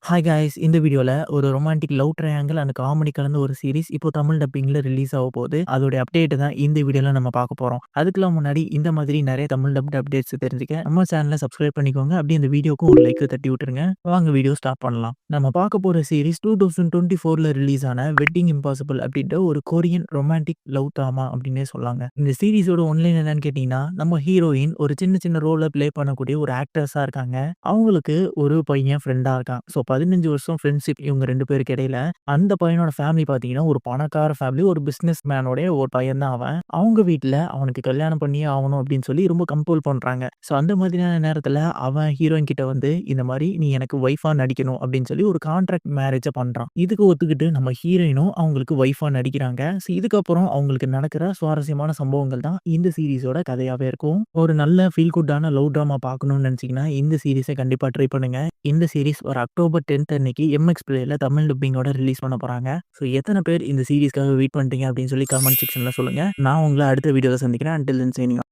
Hi guys இந்த வீடியோல ஒரு romantic love triangle and comedy கலந்த ஒரு சீரிஸ் இப்போ தமிழ் டப்பிங்ல ரிலீஸ் ஆக போகுது. அதோட அப்டேட் தான் இந்த வீடியோல நம்ம பார்க்க போறோம். அதுக்கெல்லாம் முன்னாடி இந்த மாதிரி நிறைய தமிழ் டப் அப்டேட்ஸ் தெரிஞ்சுக்க நம்ம சேனலை சப்ஸ்கிரைப் பண்ணிக்கோங்க. அப்படியே இந்த வீடியோக்கும் ஒரு லைக் தட்டி விட்டுருங்க. வாங்க வீடியோ ஸ்டார்ட் பண்ணலாம். நம்ம பார்க்க போற சீரிஸ் 2024ல ரிலீஸ் ஆன வெட்டிங் இம்பாசிபிள் அப்படின்ற ஒரு கொரியன் ரொமான்டிக் லவ் ட்ராமா அப்படின்னே சொல்லாங்க. இந்த சீரிஸோட ஒன்லைன் என்னன்னு கேட்டீங்கன்னா, நம்ம ஹீரோயின் ஒரு சின்ன சின்ன ரோலை பிளே பண்ணக்கூடிய ஒரு ஆக்ட்ரஸா இருக்காங்க. அவங்களுக்கு ஒரு பையன் ஃப்ரெண்டா இருக்கான். ஸோ 15 வருஷம் ஃப்ரெண்ட்ஷிப் இவங்க 2 பேருக்கு இடையில. அந்த பையனோட ஃபேமிலி பார்த்தீங்கன்னா, ஒரு பணக்கார ஃபேமிலி. ஒரு பிசினஸ் மேனோடைய ஒரு பையன் தான் அவன். அவங்க வீட்ல அவனுக்கு கல்யாணம் பண்ணியே ஆகணும் அப்படின்னு சொல்லி ரொம்ப கம்பல் பண்றாங்க. ஸோ அந்த மாதிரியான நேரத்துல அவன் ஹீரோயின் கிட்ட வந்து இந்த மாரி நீ எனக்கு ஒய்ஃபா நடிக்கணும் அப்படின்னு சொல்லி ஒரு கான்ட்ராக்ட் மேரேஜ பண்றான். இதுக்கு ஒத்துக்கிட்டு நம்ம ஹீரோயினும் அவங்களுக்கு ஒய்ஃபா நடிக்கிறாங்க. ஸோ இதுக்கப்புறம் அவங்களுக்கு நடக்கிற சுவாரஸ்யமான சம்பவங்கள் தான் இந்த சீரிஸோட கதையாவே இருக்கும். ஒரு நல்ல ஃபீல் குட்டான லவ் ட்ராமா பார்க்கணும்னு நினைச்சீங்கன்னா இந்த சீரிஸை கண்டிப்பா ட்ரை பண்ணுங்க. இந்த சீரிஸ் ஒரு அக்டோபர் 10th அன்னைக்கு எம்எக்ஸ் பிளேல தமிழ் டப்பிங்கோட ரிலீஸ் பண்ண போறாங்க. ஸோ எத்தனை பேர் இந்த சீரிஸ்க்காக வெயிட் பண்றீங்க அப்படின்னு சொல்லி கமெண்ட் செக்ஷன்ல சொல்லுங்க. நான் உங்களை அடுத்த வீடியோல சந்திக்கிறேன். Until then signing off.